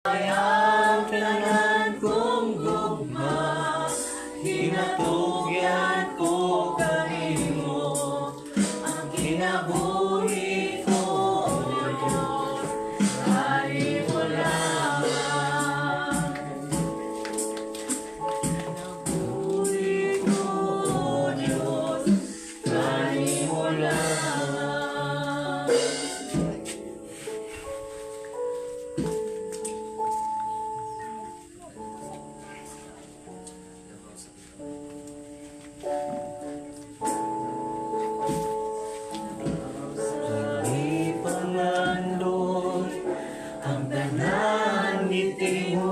Ang tanan kong gugma, hinatugyan ko kanimo, ang kinabuhi ko, Diyos, kanimo lamang. Kinabuhi ko, Diyos, kanimo lamang. Ang tanan ngiti mo